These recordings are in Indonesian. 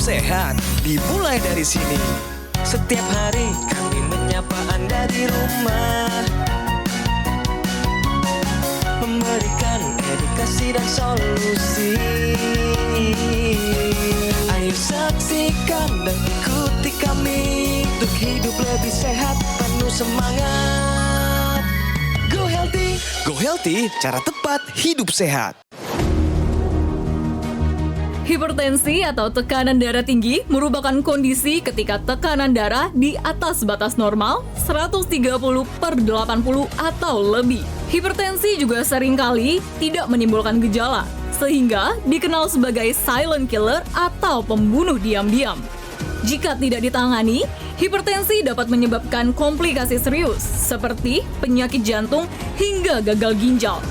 sehat dimulai dari sini. Setiap hari kami menyapa Anda di rumah, memberikan edukasi dan solusi. Ayo saksikan dan ikuti kami untuk hidup lebih sehat, penuh semangat. Go Healthy, cara tepat hidup sehat. Hipertensi atau tekanan darah tinggi merupakan kondisi ketika tekanan darah di atas batas normal 130/80 atau lebih. Hipertensi juga seringkali tidak menimbulkan gejala, sehingga dikenal sebagai silent killer atau pembunuh diam-diam. Jika tidak ditangani, hipertensi dapat menyebabkan komplikasi serius seperti penyakit jantung hingga gagal ginjal.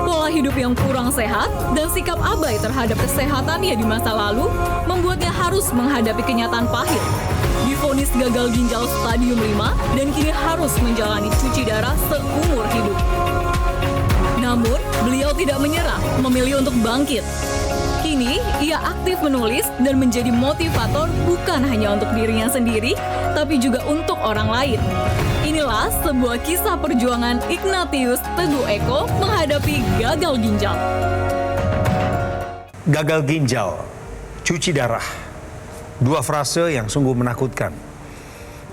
Pola hidup yang kurang sehat dan sikap abai terhadap kesehatannya di masa lalu membuatnya harus menghadapi kenyataan pahit. Divonis gagal ginjal stadium 5 dan kini harus menjalani cuci darah seumur hidup. Namun, beliau tidak menyerah, memilih untuk bangkit. Kini, ia aktif menulis dan menjadi motivator bukan hanya untuk dirinya sendiri, tapi juga untuk orang lain. Inilah sebuah kisah perjuangan Ignatius Teguh Eko menghadapi gagal ginjal. Gagal ginjal, cuci darah. Dua frase yang sungguh menakutkan.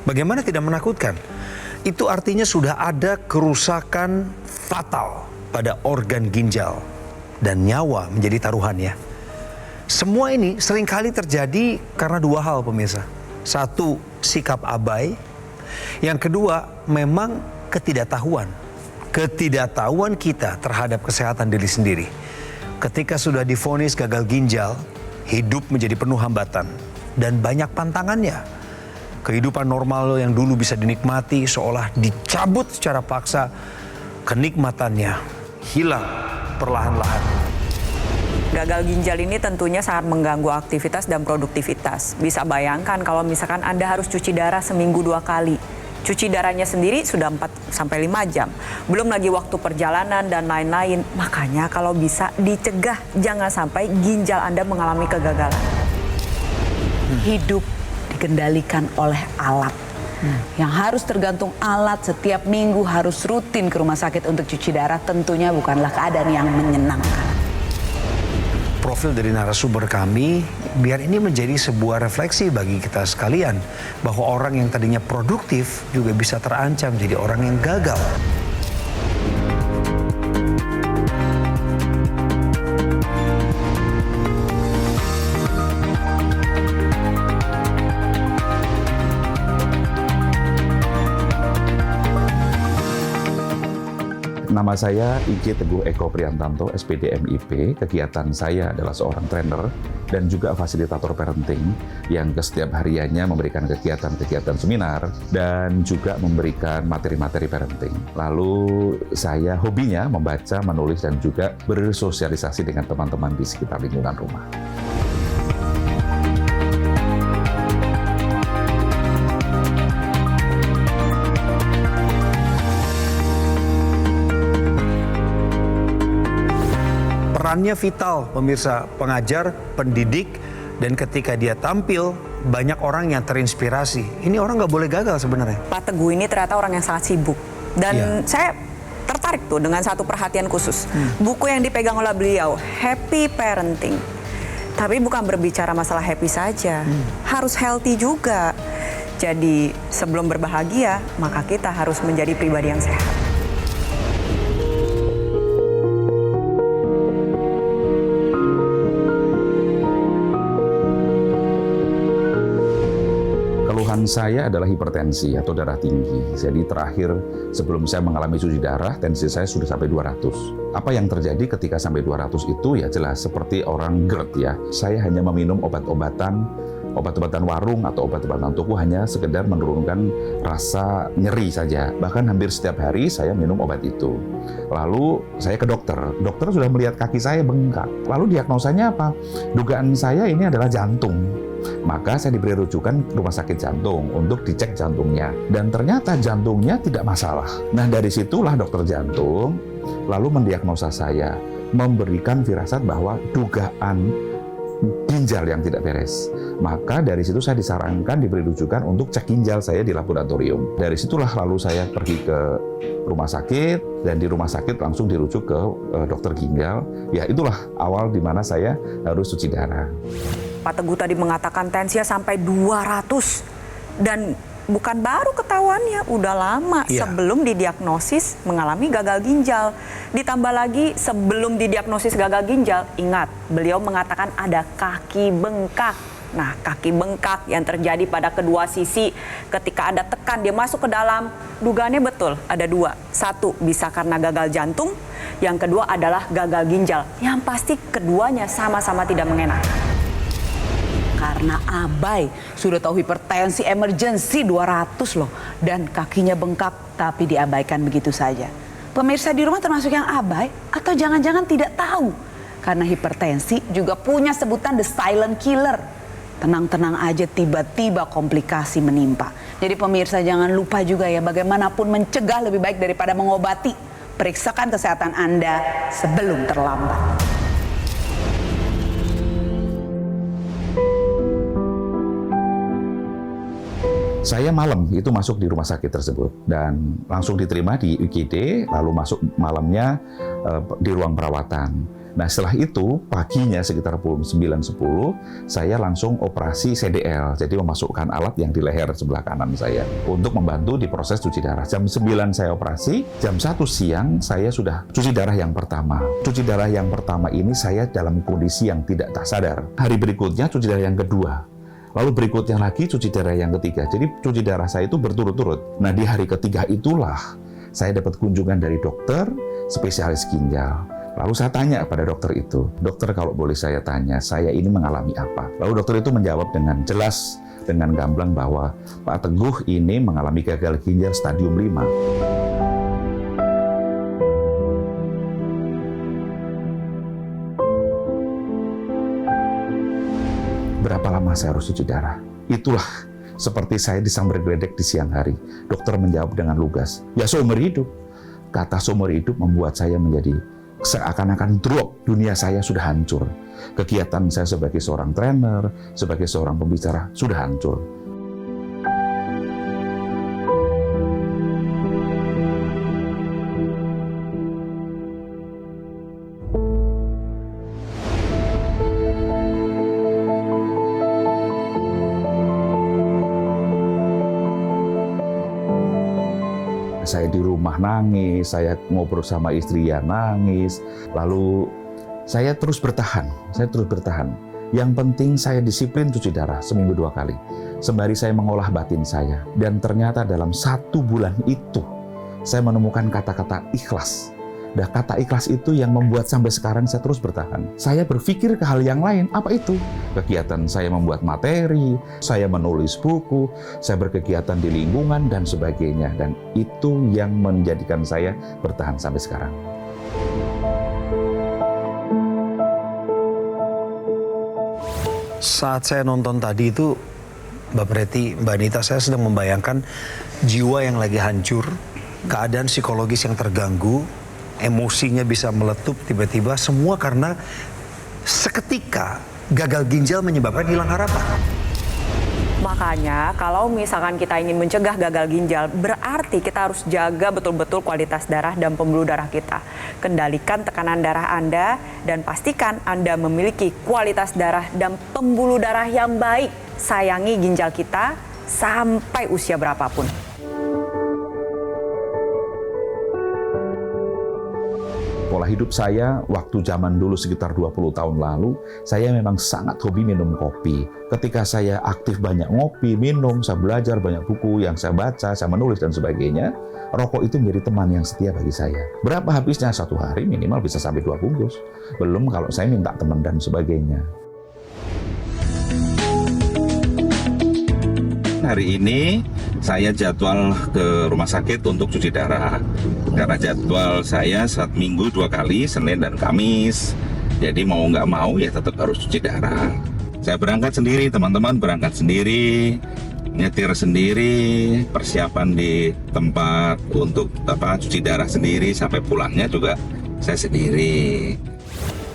Bagaimana tidak menakutkan? Itu artinya sudah ada kerusakan fatal pada organ ginjal dan nyawa menjadi taruhannya. Semua ini seringkali terjadi karena dua hal, pemirsa. Satu, sikap abai. Yang kedua, memang ketidaktahuan. Ketidaktahuan kita terhadap kesehatan diri sendiri. Ketika sudah divonis gagal ginjal, hidup menjadi penuh hambatan dan banyak pantangannya. Kehidupan normal yang dulu bisa dinikmati seolah dicabut secara paksa, kenikmatannya hilang perlahan-lahan. Gagal ginjal ini tentunya sangat mengganggu aktivitas dan produktivitas. Bisa bayangkan kalau misalkan Anda harus cuci darah seminggu 2 kali. Cuci darahnya sendiri sudah 4-5 jam. Belum lagi waktu perjalanan dan lain-lain. Makanya kalau bisa dicegah, jangan sampai ginjal Anda mengalami kegagalan. Hidup dikendalikan oleh alat. Yang harus tergantung alat setiap minggu harus rutin ke rumah sakit untuk cuci darah tentunya bukanlah keadaan yang menyenangkan. Profil dari narasumber kami, biar ini menjadi sebuah refleksi bagi kita sekalian, bahwa orang yang tadinya produktif juga bisa terancam jadi orang yang gagal. Nama saya IJ Teguh Eko Priantanto, SPD MIP. Kegiatan saya adalah seorang trainer dan juga fasilitator parenting yang setiap hariannya memberikan kegiatan-kegiatan seminar dan juga memberikan materi-materi parenting. Lalu saya hobinya membaca, menulis, dan juga bersosialisasi dengan teman-teman di sekitar lingkungan rumah. Perannya vital, pemirsa, pengajar, pendidik, dan ketika dia tampil, banyak orang yang terinspirasi. Ini orang nggak boleh gagal sebenarnya. Pak Teguh ini ternyata orang yang sangat sibuk. Dan saya tertarik tuh dengan satu perhatian khusus. Buku yang dipegang oleh beliau, Happy Parenting. Tapi bukan berbicara masalah happy saja, harus healthy juga. Jadi sebelum berbahagia, maka kita harus menjadi pribadi yang sehat. Keluhan saya adalah hipertensi atau darah tinggi. Jadi terakhir sebelum saya mengalami cuci darah, tensi saya sudah sampai 200. Apa yang terjadi ketika sampai 200 itu ya jelas seperti orang GERD ya. Saya hanya meminum obat-obatan warung atau obat-obatan toko hanya sekedar menurunkan rasa nyeri saja. Bahkan hampir setiap hari saya minum obat itu. Lalu saya ke dokter. Dokter sudah melihat kaki saya bengkak. Lalu diagnosanya apa? Dugaan saya ini adalah jantung. Maka saya diberi rujukan ke rumah sakit jantung untuk dicek jantungnya. Dan ternyata jantungnya tidak masalah. Nah dari situlah dokter jantung lalu mendiagnosa saya, memberikan firasat bahwa dugaan ginjal yang tidak beres. Maka dari situ saya disarankan, diberi rujukan untuk cek ginjal saya di laboratorium. Dari situlah lalu saya pergi ke rumah sakit, dan di rumah sakit langsung dirujuk ke dokter ginjal. Ya itulah awal di mana saya harus cuci darah. Pak Teguh tadi mengatakan tensinya sampai 200 dan bukan baru ketahuannya, udah lama sebelum didiagnosis mengalami gagal ginjal. Ditambah lagi sebelum didiagnosis gagal ginjal, ingat beliau mengatakan ada kaki bengkak. Nah, kaki bengkak yang terjadi pada kedua sisi ketika Anda tekan dia masuk ke dalam, dugaannya betul ada dua. Satu bisa karena gagal jantung, yang kedua adalah gagal ginjal. Yang pasti keduanya sama-sama tidak mengenakan. Karena abai, sudah tahu hipertensi emergency 200 loh. Dan kakinya bengkak tapi diabaikan begitu saja. Pemirsa di rumah termasuk yang abai atau jangan-jangan tidak tahu. Karena hipertensi juga punya sebutan the silent killer. Tenang-tenang aja tiba-tiba komplikasi menimpa. Jadi pemirsa jangan lupa juga ya, bagaimanapun mencegah lebih baik daripada mengobati. Periksakan kesehatan Anda sebelum terlambat. Saya malam itu masuk di rumah sakit tersebut dan langsung diterima di UGD, lalu masuk malamnya di ruang perawatan. Nah setelah itu paginya sekitar pukul 9.10 saya langsung operasi CDL, jadi memasukkan alat yang di leher sebelah kanan saya untuk membantu di proses cuci darah. Jam 9 saya operasi, jam 1 siang saya sudah cuci darah yang pertama. Cuci darah yang pertama ini saya dalam kondisi yang tidak tak sadar. Hari berikutnya cuci darah yang kedua. Lalu berikutnya lagi cuci darah yang ketiga. Jadi cuci darah saya itu berturut-turut. Nah di hari ketiga itulah saya dapat kunjungan dari dokter spesialis ginjal. Lalu saya tanya pada dokter itu, dokter kalau boleh saya tanya, saya ini mengalami apa? Lalu dokter itu menjawab dengan jelas, dengan gamblang bahwa Pak Teguh ini mengalami gagal ginjal stadium 5. Berapa lama saya harus cuci darah? Itulah seperti saya disambar geledek di siang hari. Dokter menjawab dengan lugas, ya seumur hidup. Kata seumur hidup membuat saya menjadi seakan-akan drop, dunia saya sudah hancur. Kegiatan saya sebagai seorang trainer, sebagai seorang pembicara sudah hancur. Saya di rumah nangis, saya ngobrol sama istri ya nangis, lalu saya terus bertahan. Yang penting saya disiplin cuci darah seminggu 2 kali, sembari saya mengolah batin saya. Dan ternyata dalam 1 bulan itu, saya menemukan kata-kata ikhlas. Dan kata ikhlas itu yang membuat sampai sekarang saya terus bertahan. Saya berpikir ke hal yang lain, apa itu? Kegiatan saya membuat materi, saya menulis buku, saya berkegiatan di lingkungan, dan sebagainya. Dan itu yang menjadikan saya bertahan sampai sekarang. Saat saya nonton tadi itu, Mbak Preti, Mbak Anita, saya sedang membayangkan jiwa yang lagi hancur, keadaan psikologis yang terganggu, emosinya bisa meletup tiba-tiba, semua karena seketika gagal ginjal menyebabkan hilang harapan. Makanya kalau misalkan kita ingin mencegah gagal ginjal, berarti kita harus jaga betul-betul kualitas darah dan pembuluh darah kita. Kendalikan tekanan darah Anda dan pastikan Anda memiliki kualitas darah dan pembuluh darah yang baik. Sayangi ginjal kita sampai usia berapapun. Pola hidup saya waktu zaman dulu sekitar 20 tahun lalu, saya memang sangat hobi minum kopi. Ketika saya aktif banyak ngopi, minum, saya belajar banyak buku yang saya baca, saya menulis dan sebagainya, rokok itu menjadi teman yang setia bagi saya. Berapa habisnya? 1 hari minimal bisa sampai 2 bungkus. Belum kalau saya minta teman dan sebagainya. Hari ini saya jadwal ke rumah sakit untuk cuci darah. Karena jadwal saya saat minggu 2 kali, Senin dan Kamis. Jadi mau nggak mau ya tetap harus cuci darah. Saya berangkat sendiri, teman-teman berangkat sendiri. nyetir sendiri, persiapan di tempat untuk cuci darah sendiri, sampai pulangnya juga saya sendiri.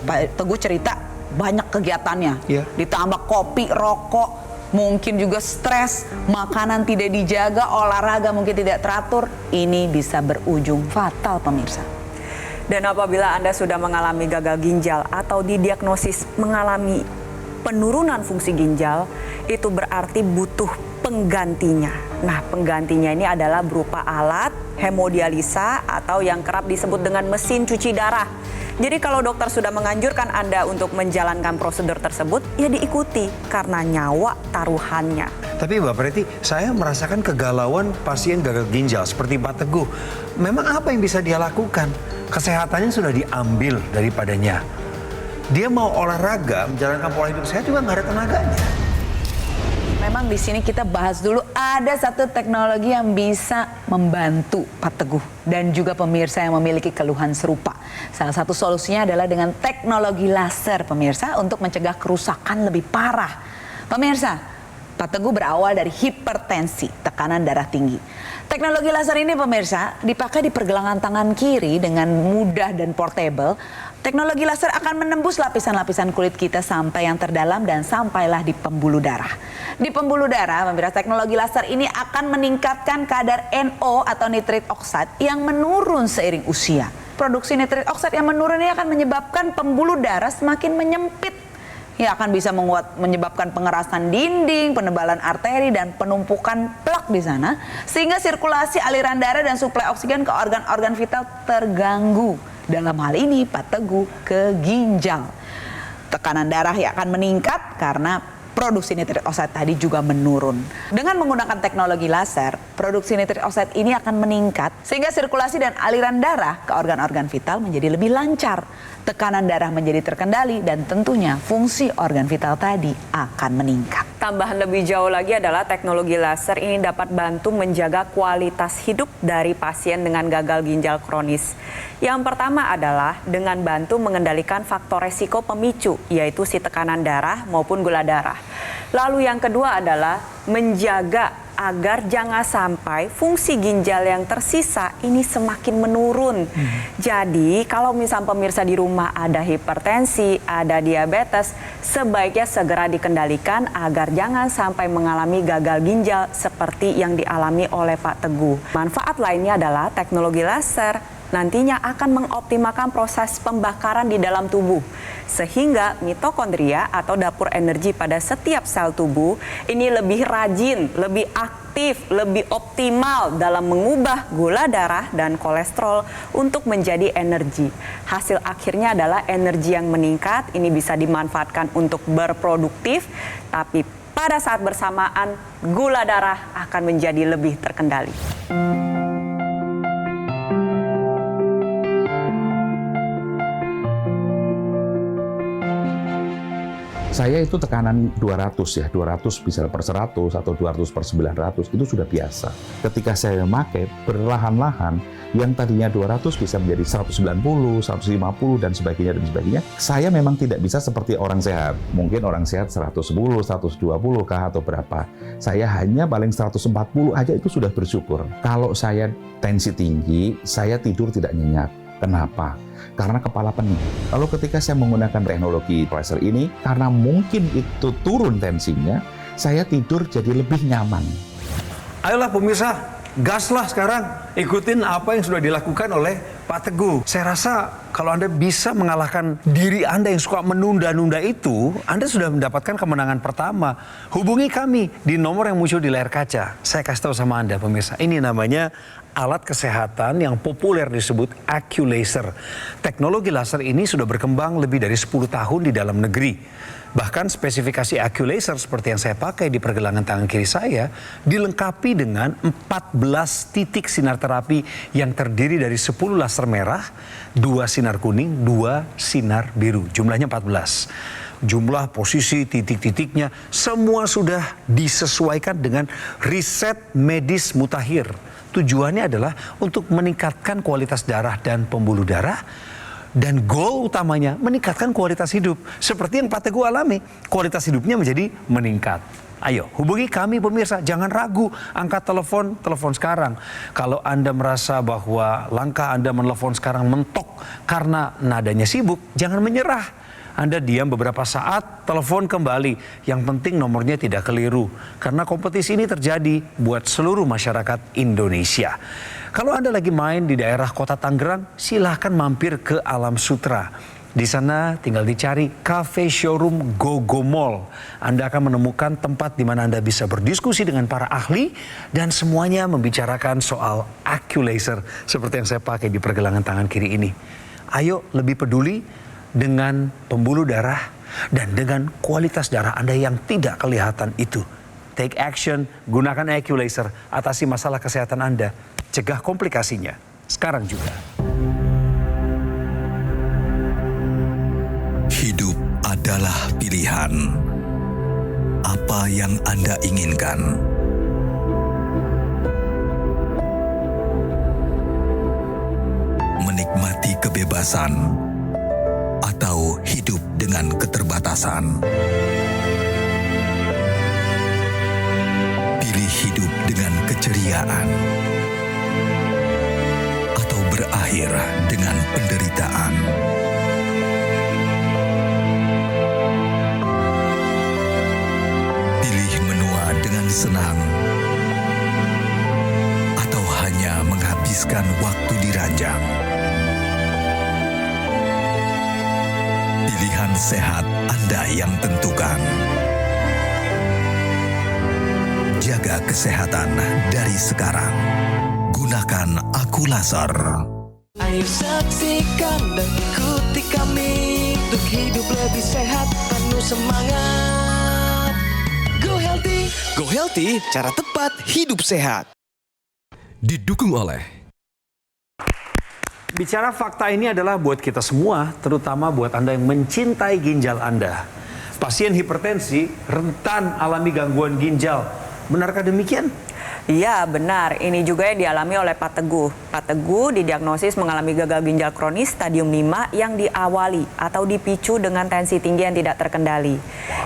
Pak Teguh cerita banyak kegiatannya, Iya. ditambah kopi, rokok, mungkin juga stres, makanan tidak dijaga, olahraga mungkin tidak teratur, ini bisa berujung fatal pemirsa. Dan apabila Anda sudah mengalami gagal ginjal atau didiagnosis mengalami penurunan fungsi ginjal, itu berarti butuh penggantinya. Nah, penggantinya ini adalah berupa alat hemodialisa atau yang kerap disebut dengan mesin cuci darah. Jadi kalau dokter sudah menganjurkan Anda untuk menjalankan prosedur tersebut, ya diikuti karena nyawa taruhannya. Tapi Mbak Preti, saya merasakan kegalauan pasien gagal ginjal seperti Pak Teguh. Memang apa yang bisa dia lakukan? Kesehatannya sudah diambil daripadanya. Dia mau olahraga, menjalankan pola hidup sehat juga nggak ada tenaganya. Memang di sini kita bahas dulu ada satu teknologi yang bisa membantu Pak Teguh dan juga pemirsa yang memiliki keluhan serupa. Salah satu solusinya adalah dengan teknologi laser pemirsa untuk mencegah kerusakan lebih parah. Pemirsa, Pak Teguh berawal dari hipertensi, tekanan darah tinggi. Teknologi laser ini pemirsa dipakai di pergelangan tangan kiri dengan mudah dan portable. Teknologi laser akan menembus lapisan-lapisan kulit kita sampai yang terdalam dan sampailah di pembuluh darah. Di pembuluh darah, pemirsa, teknologi laser ini akan meningkatkan kadar NO atau nitrit oxide yang menurun seiring usia. Produksi nitrit oxide yang menurun ini akan menyebabkan pembuluh darah semakin menyempit. Ya, akan bisa menyebabkan pengerasan dinding, penebalan arteri, dan penumpukan plak di sana. Sehingga sirkulasi aliran darah dan suplai oksigen ke organ-organ vital terganggu. Dalam hal ini Pak Teguh ke ginjal. Tekanan darah yang akan meningkat karena produksi nitrit oxide tadi juga menurun. Dengan menggunakan teknologi laser, produksi nitrit oxide ini akan meningkat sehingga sirkulasi dan aliran darah ke organ-organ vital menjadi lebih lancar. Tekanan darah menjadi terkendali dan tentunya fungsi organ vital tadi akan meningkat. Tambahan lebih jauh lagi adalah teknologi laser ini dapat bantu menjaga kualitas hidup dari pasien dengan gagal ginjal kronis. Yang pertama adalah dengan bantu mengendalikan faktor resiko pemicu, yaitu si tekanan darah maupun gula darah. Lalu yang kedua adalah menjaga agar jangan sampai fungsi ginjal yang tersisa ini semakin menurun. Jadi kalau misal pemirsa di rumah ada hipertensi, ada diabetes, sebaiknya segera dikendalikan agar jangan sampai mengalami gagal ginjal seperti yang dialami oleh Pak Teguh. Manfaat lainnya adalah teknologi laser nantinya akan mengoptimalkan proses pembakaran di dalam tubuh. Sehingga mitokondria atau dapur energi pada setiap sel tubuh ini lebih rajin, lebih aktif, lebih optimal dalam mengubah gula darah dan kolesterol untuk menjadi energi. Hasil akhirnya adalah energi yang meningkat, ini bisa dimanfaatkan untuk berproduktif, tapi pada saat bersamaan gula darah akan menjadi lebih terkendali. Saya itu tekanan 200 ya, 200 bisa per 100 atau 200 per 900 itu sudah biasa. Ketika saya memakai perlahan-lahan yang tadinya 200 bisa menjadi 190, 150 dan sebagainya. Saya memang tidak bisa seperti orang sehat. Mungkin orang sehat 110, 120 kah atau berapa. Saya hanya paling 140 aja itu sudah bersyukur. Kalau saya tensi tinggi, saya tidur tidak nyenyak. Kenapa? Karena kepala pening. Lalu ketika saya menggunakan teknologi laser ini, karena mungkin itu turun tensinya, saya tidur jadi lebih nyaman. Ayolah pemirsa, gaslah sekarang. Ikutin apa yang sudah dilakukan oleh Pak Teguh. Saya rasa kalau Anda bisa mengalahkan diri Anda yang suka menunda-nunda itu, Anda sudah mendapatkan kemenangan pertama. Hubungi kami di nomor yang muncul di layar kaca. Saya kasih tahu sama Anda pemirsa, ini namanya alat kesehatan yang populer disebut AccuLaser. Teknologi laser ini sudah berkembang lebih dari 10 tahun di dalam negeri. Bahkan spesifikasi AccuLaser seperti yang saya pakai di pergelangan tangan kiri saya dilengkapi dengan 14 titik sinar terapi yang terdiri dari 10 laser merah, 2 sinar kuning, 2 sinar biru. Jumlahnya 14. Jumlah posisi titik-titiknya semua sudah disesuaikan dengan riset medis mutakhir. Tujuannya adalah untuk meningkatkan kualitas darah dan pembuluh darah. Dan goal utamanya meningkatkan kualitas hidup. Seperti yang Pak Teguh alami, kualitas hidupnya menjadi meningkat. Ayo hubungi kami pemirsa, jangan ragu, angkat telepon sekarang. Kalau Anda merasa bahwa langkah Anda menelpon sekarang mentok karena nadanya sibuk, jangan menyerah. Anda diam beberapa saat, telepon kembali. Yang penting nomornya tidak keliru. Karena kompetisi ini terjadi buat seluruh masyarakat Indonesia. Kalau Anda lagi main di daerah kota Tangerang, silahkan mampir ke Alam Sutra. Di sana tinggal dicari Cafe Showroom GoGo Mall. Anda akan menemukan tempat di mana Anda bisa berdiskusi dengan para ahli dan semuanya membicarakan soal AccuLaser seperti yang saya pakai di pergelangan tangan kiri ini. Ayo lebih peduli dengan pembuluh darah dan dengan kualitas darah Anda yang tidak kelihatan itu. Take action, gunakan AccuLaser, atasi masalah kesehatan Anda, cegah komplikasinya sekarang juga. Hidup adalah pilihan. Apa yang Anda inginkan? Menikmati kebebasan atau hidup dengan keterbatasan? Pilih hidup dengan keceriaan atau berakhir dengan penderitaan? Senang atau hanya menghabiskan waktu di ranjang? Pilihan sehat Anda yang tentukan. Jaga kesehatan dari sekarang. Gunakan AccuLaser. Ayo saksikan dan ikuti kami untuk hidup lebih sehat, penuh semangat. Go Healthy, cara tepat hidup sehat. Didukung oleh Bicara fakta ini adalah buat kita semua, terutama buat Anda yang mencintai ginjal Anda. Pasien hipertensi rentan alami gangguan ginjal. Benarkah demikian? Iya benar, ini juga yang dialami oleh Pak Teguh. Pak Teguh didiagnosis mengalami gagal ginjal kronis stadium 5 yang diawali atau dipicu dengan tensi tinggi yang tidak terkendali.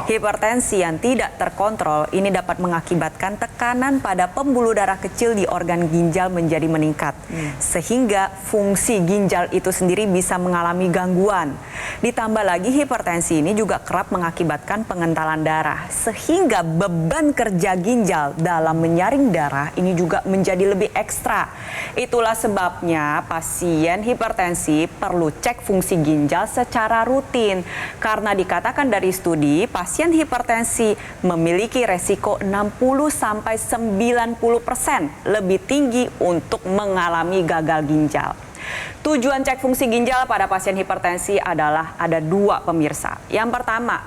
Hipertensi yang tidak terkontrol ini dapat mengakibatkan tekanan pada pembuluh darah kecil di organ ginjal menjadi meningkat. Sehingga fungsi ginjal itu sendiri bisa mengalami gangguan. Ditambah lagi hipertensi ini juga kerap mengakibatkan pengentalan darah. Sehingga beban kerja ginjal dalam menyaring darah ini juga menjadi lebih ekstra. Itulah sebabnya pasien hipertensi perlu cek fungsi ginjal secara rutin. Karena dikatakan dari studi, pasien hipertensi memiliki resiko 60-90% lebih tinggi untuk mengalami gagal ginjal. Tujuan cek fungsi ginjal pada pasien hipertensi adalah ada dua pemirsa. Yang pertama,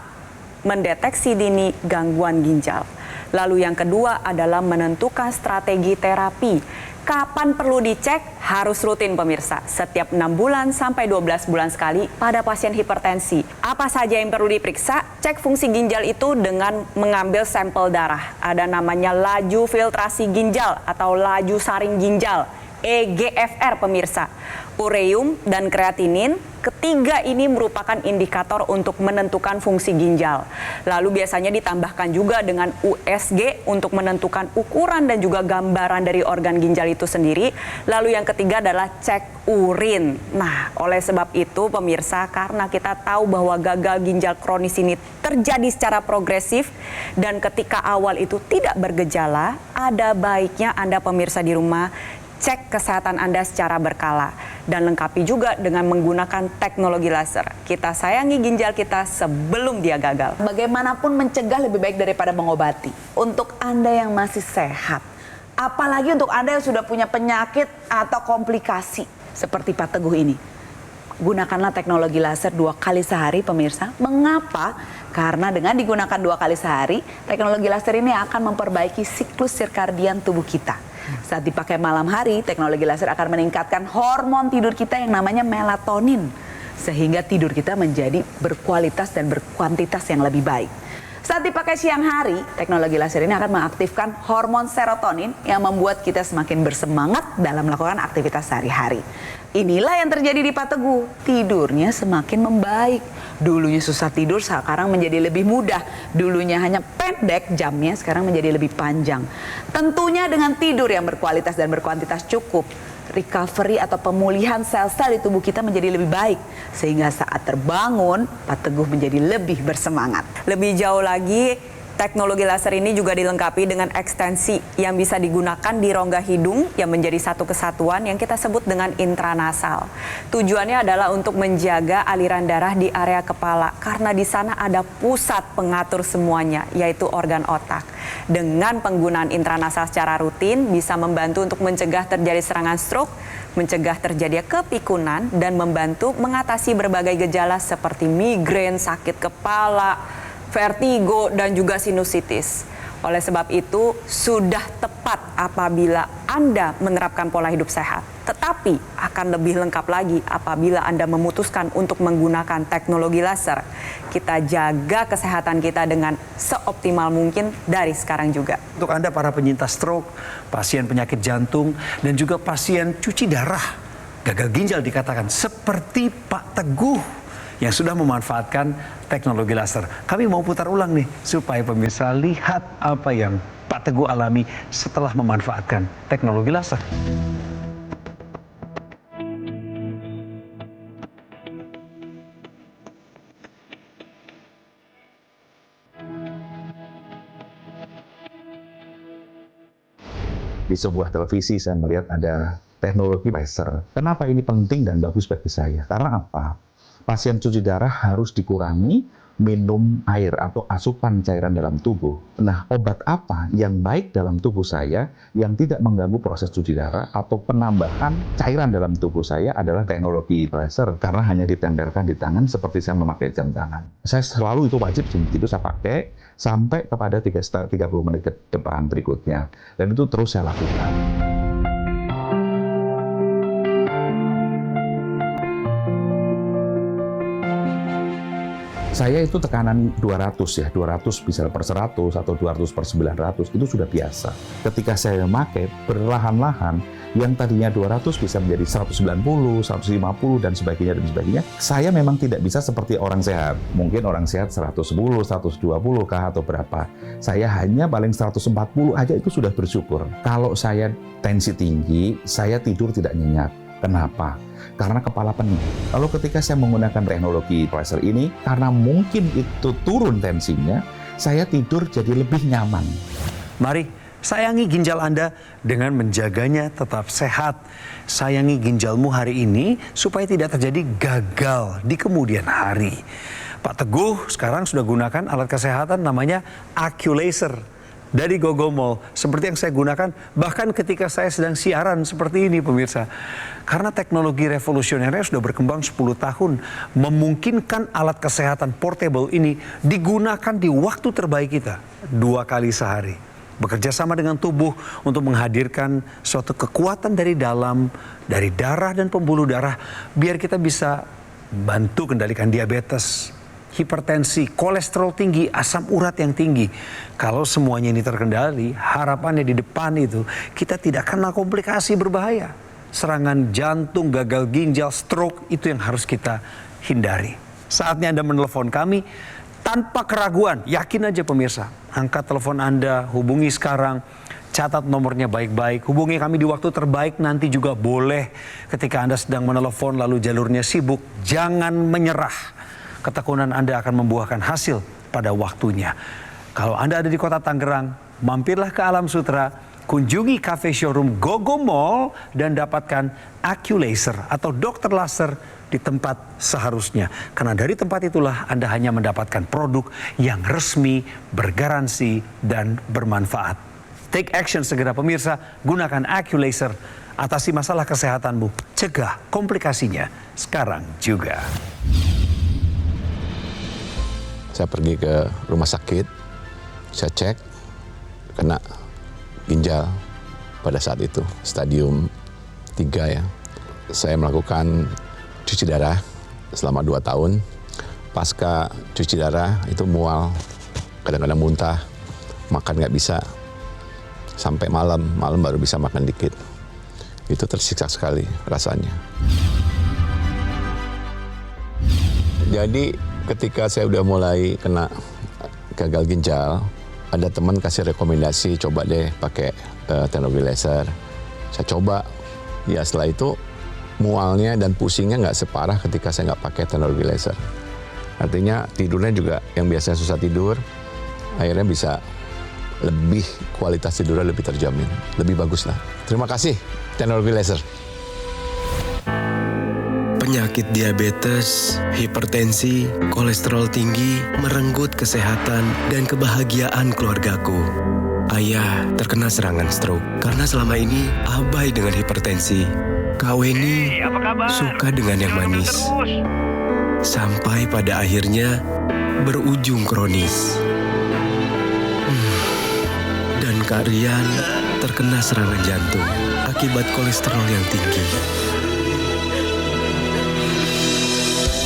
mendeteksi dini gangguan ginjal. Lalu yang kedua adalah menentukan strategi terapi. Kapan perlu dicek? Harus rutin pemirsa. Setiap 6 bulan sampai 12 bulan sekali pada pasien hipertensi. Apa saja yang perlu diperiksa? Cek fungsi ginjal itu dengan mengambil sampel darah. Ada namanya laju filtrasi ginjal atau laju saring ginjal. EGFR pemirsa. Ureum dan kreatinin, ketiga ini merupakan indikator untuk menentukan fungsi ginjal. Lalu biasanya ditambahkan juga dengan USG untuk menentukan ukuran dan juga gambaran dari organ ginjal itu sendiri. Lalu yang ketiga adalah cek urin. Nah, oleh sebab itu pemirsa, karena kita tahu bahwa gagal ginjal kronis ini terjadi secara progresif dan ketika awal itu tidak bergejala, ada baiknya Anda pemirsa di rumah cek kesehatan Anda secara berkala dan lengkapi juga dengan menggunakan teknologi laser. Kita sayangi ginjal kita sebelum dia gagal. Bagaimanapun mencegah lebih baik daripada mengobati. Untuk Anda yang masih sehat, apalagi untuk Anda yang sudah punya penyakit atau komplikasi seperti Pak Teguh ini, gunakanlah teknologi laser 2 kali sehari pemirsa. Mengapa? Karena dengan digunakan 2 kali sehari, teknologi laser ini akan memperbaiki siklus sirkadian tubuh kita. Saat dipakai malam hari, teknologi laser akan meningkatkan hormon tidur kita yang namanya melatonin. Sehingga tidur kita menjadi berkualitas dan berkuantitas yang lebih baik. Saat dipakai siang hari, teknologi laser ini akan mengaktifkan hormon serotonin yang membuat kita semakin bersemangat dalam melakukan aktivitas sehari-hari. Inilah yang terjadi di Pak Teguh. Tidurnya semakin membaik. Dulunya susah tidur, sekarang menjadi lebih mudah. Dulunya hanya pendek jamnya, sekarang menjadi lebih panjang. Tentunya dengan tidur yang berkualitas dan berkuantitas cukup, recovery atau pemulihan sel-sel di tubuh kita menjadi lebih baik. Sehingga saat terbangun, Pak Teguh menjadi lebih bersemangat. Lebih jauh lagi, teknologi laser ini juga dilengkapi dengan ekstensi yang bisa digunakan di rongga hidung yang menjadi satu kesatuan yang kita sebut dengan intranasal. Tujuannya adalah untuk menjaga aliran darah di area kepala karena di sana ada pusat pengatur semuanya, yaitu organ otak. Dengan penggunaan intranasal secara rutin bisa membantu untuk mencegah terjadi serangan stroke, mencegah terjadi kepikunan, dan membantu mengatasi berbagai gejala seperti migrain, sakit kepala, vertigo, dan juga sinusitis. Oleh sebab itu, sudah tepat apabila Anda menerapkan pola hidup sehat. Tetapi akan lebih lengkap lagi apabila Anda memutuskan untuk menggunakan teknologi laser. Kita jaga kesehatan kita dengan seoptimal mungkin dari sekarang juga. Untuk Anda para penyintas stroke, pasien penyakit jantung, dan juga pasien cuci darah, gagal ginjal dikatakan seperti Pak Teguh yang sudah memanfaatkan teknologi laser. Kami mau putar ulang nih supaya pemirsa lihat apa yang Pak Teguh alami setelah memanfaatkan teknologi laser. Di sebuah televisi saya melihat ada teknologi laser. Kenapa ini penting dan bagus bagi saya? Karena apa? Pasien cuci darah harus dikurangi minum air atau asupan cairan dalam tubuh. Nah, obat apa yang baik dalam tubuh saya yang tidak mengganggu proses cuci darah atau penambahan cairan dalam tubuh saya adalah teknologi laser, karena hanya ditempelkan di tangan seperti saya memakai jam tangan. Saya selalu itu wajib itu saya pakai sampai kepada 30 menit ke depan berikutnya. Dan itu terus saya lakukan. Saya itu tekanan 200 ya, 200 bisa per 100 atau 200 per 900, itu sudah biasa. Ketika saya memakai, perlahan-lahan, yang tadinya 200 bisa menjadi 190, 150, dan sebagainya. Saya memang tidak bisa seperti orang sehat. Mungkin orang sehat 110, 120 kah atau berapa. Saya hanya paling 140 aja itu sudah bersyukur. Kalau saya tensi tinggi, saya tidur tidak nyenyak. Kenapa? Karena kepala penuh. Lalu ketika saya menggunakan teknologi laser ini, karena mungkin itu turun tensinya, saya tidur jadi lebih nyaman. Mari sayangi ginjal Anda dengan menjaganya tetap sehat. Sayangi ginjalmu hari ini supaya tidak terjadi gagal di kemudian hari. Pak Teguh sekarang sudah gunakan alat kesehatan namanya AccuLaser dari Gogomol, seperti yang saya gunakan bahkan ketika saya sedang siaran seperti ini pemirsa. Karena teknologi revolusionernya sudah berkembang 10 tahun, memungkinkan alat kesehatan portable ini digunakan di waktu terbaik kita, 2 kali sehari. Bekerja sama dengan tubuh untuk menghadirkan suatu kekuatan dari dalam, dari darah dan pembuluh darah, biar kita bisa bantu kendalikan diabetes, hipertensi, kolesterol tinggi, asam urat yang tinggi. Kalau semuanya ini terkendali, harapannya di depan itu kita tidak kena komplikasi berbahaya. Serangan jantung, gagal ginjal, stroke, itu yang harus kita hindari. Saatnya Anda menelepon kami tanpa keraguan, yakin aja pemirsa. Angkat telepon Anda, hubungi sekarang. Catat nomornya baik-baik, hubungi kami di waktu terbaik nanti juga boleh. Ketika Anda sedang menelepon lalu jalurnya sibuk, jangan menyerah. Ketekunan Anda akan membuahkan hasil pada waktunya. Kalau Anda ada di kota Tangerang, mampirlah ke Alam Sutra, kunjungi cafe showroom Gogomol dan dapatkan AccuLaser atau dokter laser di tempat seharusnya. Karena dari tempat itulah Anda hanya mendapatkan produk yang resmi, bergaransi, dan bermanfaat. Take action segera pemirsa, gunakan AccuLaser, atasi masalah kesehatanmu, cegah komplikasinya sekarang juga. Saya pergi ke rumah sakit, saya cek, kena ginjal pada saat itu, stadium 3 ya. Saya melakukan cuci darah selama 2 tahun. Pasca cuci darah itu mual, kadang-kadang muntah, makan nggak bisa. Sampai malam baru bisa makan dikit. Itu tersiksa sekali rasanya. Jadi ketika saya udah mulai kena gagal ginjal, ada teman kasih rekomendasi coba deh pakai teknologi laser. Saya coba, ya setelah itu mualnya dan pusingnya nggak separah ketika saya nggak pakai teknologi laser. Artinya tidurnya juga yang biasanya susah tidur, akhirnya bisa lebih, kualitas tidurnya lebih terjamin, lebih bagus lah. Terima kasih teknologi laser. Penyakit diabetes, hipertensi, kolesterol tinggi merenggut kesehatan dan kebahagiaan keluargaku. Ayah terkena serangan stroke karena selama ini abai dengan hipertensi. Kak Weni suka dengan yang manis. Sampai pada akhirnya berujung kronis. Dan Kak Rian terkena serangan jantung akibat kolesterol yang tinggi.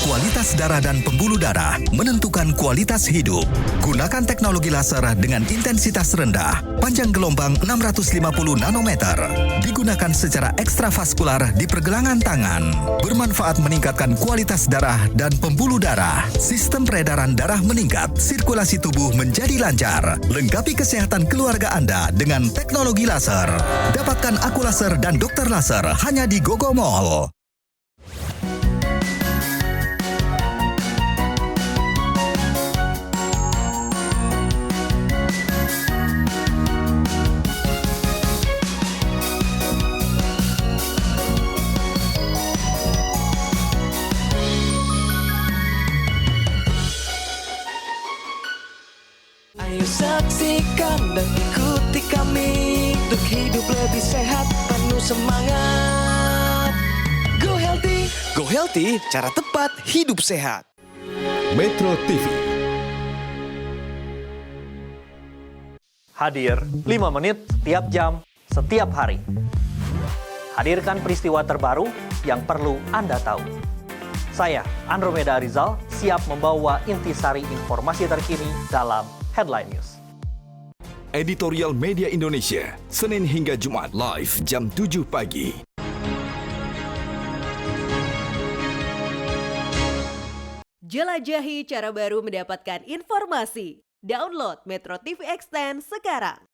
Kualitas darah dan pembuluh darah menentukan kualitas hidup. Gunakan teknologi laser dengan intensitas rendah, panjang gelombang 650 nanometer. Digunakan secara ekstravaskular di pergelangan tangan. Bermanfaat meningkatkan kualitas darah dan pembuluh darah. Sistem peredaran darah meningkat, sirkulasi tubuh menjadi lancar. Lengkapi kesehatan keluarga Anda dengan teknologi laser. Dapatkan aku laser dan dokter laser hanya di Gogo Mall. Ayo saksikan dan ikuti kami untuk hidup lebih sehat, penuh semangat. Go Healthy, cara tepat hidup sehat. Metro TV. Hadir 5 menit setiap jam, setiap hari. Hadirkan peristiwa terbaru yang perlu Anda tahu. Saya, Andromeda Rizal, siap membawa intisari informasi terkini dalam Headline News. Editorial Media Indonesia, Senin hingga Jumat live jam 7 pagi. Jelajahi cara baru mendapatkan informasi. Download Metro TV Extend sekarang.